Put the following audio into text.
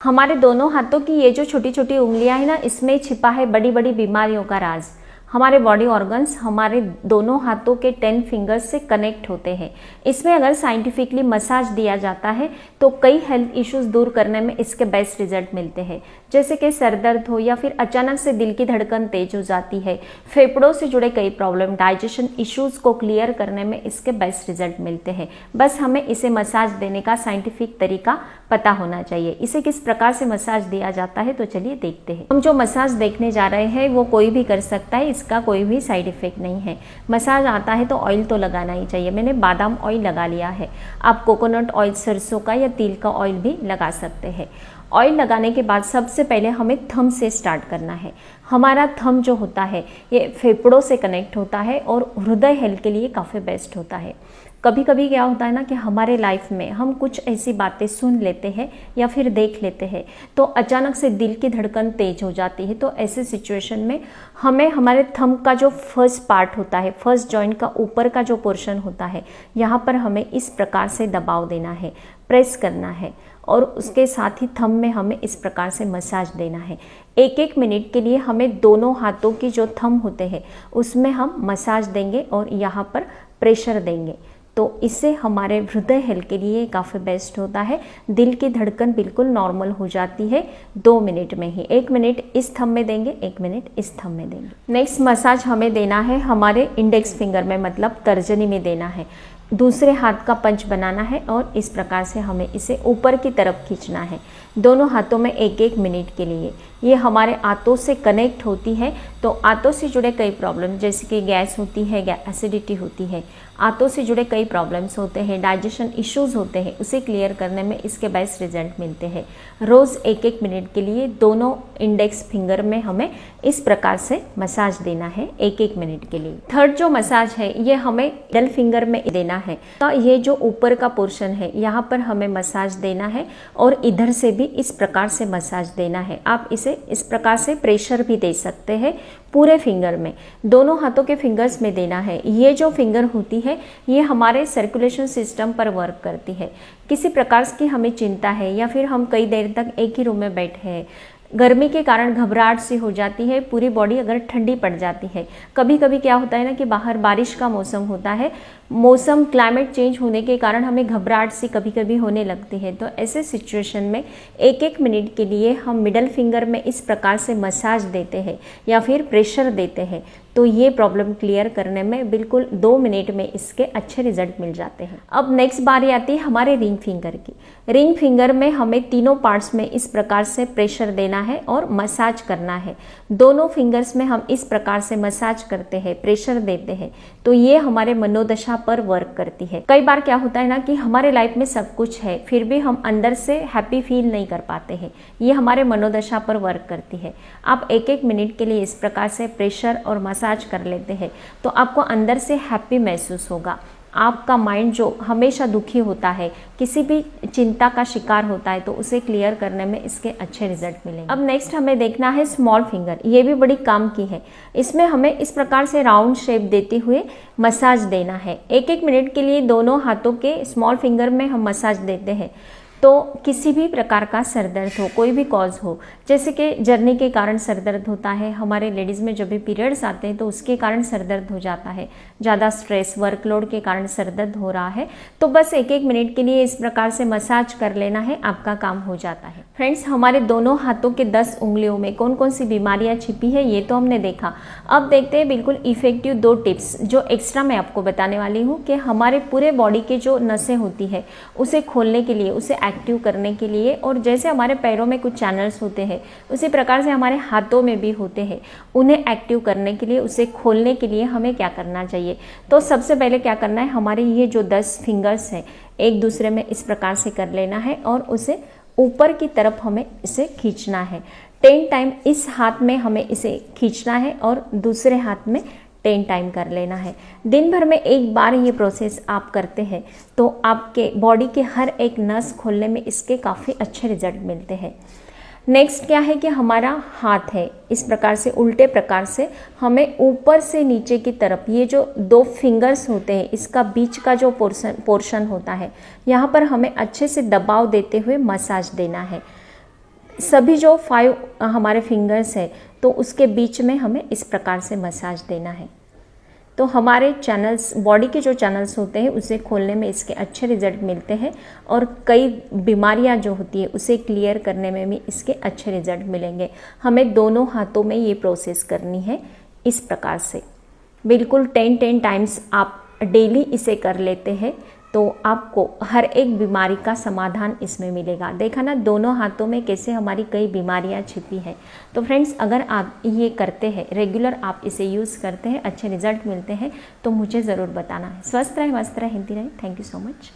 हमारे दोनों हाथों की ये जो छोटी छोटी उंगलियां हैं ना, इसमें छिपा है बड़ी बड़ी बीमारियों का राज। हमारे बॉडी ऑर्गन्स हमारे दोनों हाथों के 10 फिंगर्स से कनेक्ट होते हैं। इसमें अगर साइंटिफिकली मसाज दिया जाता है तो कई हेल्थ इश्यूज दूर करने में इसके बेस्ट रिजल्ट मिलते हैं, जैसे कि सर दर्द हो या फिर अचानक से दिल की धड़कन तेज हो जाती है, फेफड़ों से जुड़े कई प्रॉब्लम, डाइजेशन इश्यूज को क्लियर करने में इसके बेस्ट रिजल्ट मिलते हैं। बस हमें इसे मसाज देने का साइंटिफिक तरीका पता होना चाहिए। इसे किस प्रकार से मसाज दिया जाता है तो चलिए देखते हैं। हम जो मसाज देखने जा रहे हैं वो कोई भी कर सकता है, इसका कोई भी साइड इफेक्ट नहीं है। मसाज आता है तो ऑयल तो लगाना ही चाहिए। मैंने बादाम ऑयल लगा लिया है, आप कोकोनट ऑयल, सरसों का या तिल का ऑयल भी लगा सकते हैं। ऑयल लगाने के बाद सबसे पहले हमें थंब से स्टार्ट करना है। हमारा थंब जो होता है ये फेफड़ों से कनेक्ट होता है और हृदय हेल्थ के लिए काफ़ी बेस्ट होता है। कभी कभी क्या होता है ना कि हमारे लाइफ में हम कुछ ऐसी बातें सुन लेते हैं या फिर देख लेते हैं तो अचानक से दिल की धड़कन तेज हो जाती है। तो ऐसे सिचुएशन में हमें हमारे थंब का जो फर्स्ट पार्ट होता है, फर्स्ट जॉइंट का ऊपर का जो पोर्शन होता है, यहाँ पर हमें इस प्रकार से दबाव देना है, प्रेस करना है और उसके साथ ही थंब में हमें इस प्रकार से मसाज देना है। 1-1 मिनट के लिए हमें दोनों हाथों की जो थंब होते हैं उसमें हम मसाज देंगे और यहाँ पर प्रेशर देंगे। तो इससे हमारे हृदय हेल्थ के लिए काफ़ी बेस्ट होता है। दिल की धड़कन बिल्कुल नॉर्मल हो जाती है 2 मिनट में ही। 1 मिनट इस थंब में देंगे, 1 मिनट इस थंब में देंगे। नेक्स्ट मसाज हमें देना है हमारे इंडेक्स फिंगर में, मतलब तर्जनी में देना है। दूसरे हाथ का पंच बनाना है और इस प्रकार से हमें इसे ऊपर की तरफ खींचना है दोनों हाथों में 1-1 मिनट के लिए। ये हमारे आंतों से कनेक्ट होती है, तो आंतों से जुड़े कई प्रॉब्लम जैसे कि गैस होती है, एसिडिटी होती है, आंतों से जुड़े कई प्रॉब्लम्स होते हैं, डाइजेशन इश्यूज होते हैं, उसे क्लियर करने में इसके बेस्ट रिजल्ट मिलते हैं। रोज़ 1-1 मिनट के लिए दोनों इंडेक्स फिंगर में हमें इस प्रकार से मसाज देना है 1-1 मिनट के लिए। थर्ड जो मसाज है ये हमें मिडल फिंगर में देना है। तो ये जो ऊपर का पोर्शन है यहाँ पर हमें मसाज देना है और इधर से भी इस प्रकार से मसाज देना है। आप इसे इस प्रकार से प्रेशर भी दे सकते हैं पूरे फिंगर में, दोनों हाथों के फिंगर्स में देना है। ये जो फिंगर होती है ये हमारे सर्कुलेशन सिस्टम पर वर्क करती है। किसी प्रकार की हमें चिंता है या फिर हम कई देर तक एक ही रूम में बैठे हैं, गर्मी के कारण घबराहट सी हो जाती है, पूरी बॉडी अगर ठंडी पड़ जाती है, कभी कभी क्या होता है ना कि बाहर बारिश का मौसम होता है, मौसम क्लाइमेट चेंज होने के कारण हमें घबराहट सी कभी कभी होने लगती है। तो ऐसे सिचुएशन में 1-1 मिनट के लिए हम मिडल फिंगर में इस प्रकार से मसाज देते हैं या फिर प्रेशर देते हैं, तो ये प्रॉब्लम क्लियर करने में बिल्कुल 2 मिनट में इसके अच्छे रिजल्ट मिल जाते हैं। अब नेक्स्ट बारी आती है हमारे रिंग फिंगर की। रिंग फिंगर में हमें तीनों पार्ट्स में इस प्रकार से प्रेशर देना है और मसाज करना है। दोनों फिंगर्स में हम इस प्रकार से मसाज करते हैं, प्रेशर देते हैं, तो ये हमारे मनोदशा पर वर्क करती है। कई बार क्या होता है ना कि हमारे लाइफ में सब कुछ है फिर भी हम अंदर से हैप्पी फील नहीं कर पाते हैं, ये हमारे मनोदशा पर वर्क करती है। आप 1-1 मिनट के लिए इस प्रकार से प्रेशर और मसाज कर लेते हैं तो आपको अंदर से हैप्पी महसूस होगा। आपका माइंड जो हमेशा दुखी होता है, किसी भी चिंता का शिकार होता है, तो उसे क्लियर करने में इसके अच्छे रिजल्ट मिलेंगे। अब नेक्स्ट हमें देखना है स्मॉल फिंगर। ये भी बड़ी काम की है। इसमें हमें इस प्रकार से राउंड शेप देते हुए मसाज देना है। 1-1 मिनट के लिए दोनों हाथों के स्मॉल फिंगर में हम मसाज देते हैं। तो किसी भी प्रकार का सर दर्द हो, कोई भी कॉज हो, जैसे कि जर्नी के कारण सर दर्द होता है, हमारे लेडीज़ में जब भी पीरियड्स आते हैं तो उसके कारण सर दर्द हो जाता है, ज़्यादा स्ट्रेस, वर्कलोड के कारण सर दर्द हो रहा है, तो बस 1-1 मिनट के लिए इस प्रकार से मसाज कर लेना है, आपका काम हो जाता है। फ्रेंड्स, हमारे दोनों हाथों के 10 उंगलियों में कौन कौन सी बीमारियाँ छिपी है ये तो हमने देखा। अब देखते हैं बिल्कुल इफेक्टिव 2 टिप्स जो एक्स्ट्रा मैं आपको बताने वाली हूँ कि हमारे पूरे बॉडी के जो नसें होती है उसे खोलने के लिए, उसे एक्टिव करने के लिए, और जैसे हमारे पैरों में कुछ चैनल्स होते हैं उसी प्रकार से हमारे हाथों में भी होते हैं, उन्हें एक्टिव करने के लिए, उसे खोलने के लिए हमें क्या करना चाहिए। तो सबसे पहले क्या करना है, हमारे ये जो 10 फिंगर्स हैं एक दूसरे में इस प्रकार से कर लेना है और उसे ऊपर की तरफ हमें इसे खींचना है। 10 टाइम इस हाथ में हमें इसे खींचना है और दूसरे हाथ में 10 टाइम कर लेना है। दिन भर में एक बार ये प्रोसेस आप करते हैं तो आपके बॉडी के हर एक नस खोलने में इसके काफ़ी अच्छे रिजल्ट मिलते हैं। नेक्स्ट क्या है कि हमारा हाथ है इस प्रकार से उल्टे प्रकार से हमें ऊपर से नीचे की तरफ, ये जो 2 फिंगर्स होते हैं इसका बीच का जो पोर्शन होता है यहाँ पर हमें अच्छे से दबाव देते हुए मसाज देना है। सभी जो 5 हमारे फिंगर्स है तो उसके बीच में हमें इस प्रकार से मसाज देना है। तो हमारे चैनल्स, बॉडी के जो चैनल्स होते हैं उसे खोलने में इसके अच्छे रिजल्ट मिलते हैं और कई बीमारियां जो होती है उसे क्लियर करने में भी इसके अच्छे रिजल्ट मिलेंगे। हमें दोनों हाथों में ये प्रोसेस करनी है इस प्रकार से। बिल्कुल 10 टाइम्स आप डेली इसे कर लेते हैं तो आपको हर एक बीमारी का समाधान इसमें मिलेगा। देखा ना दोनों हाथों में कैसे हमारी कई बीमारियां छिपी हैं। तो फ्रेंड्स, अगर आप ये करते हैं, रेगुलर आप इसे यूज़ करते हैं, अच्छे रिजल्ट मिलते हैं तो मुझे ज़रूर बताना है। स्वस्थ रहे, मस्त रहे, हिंदी रहे। Thank you so much.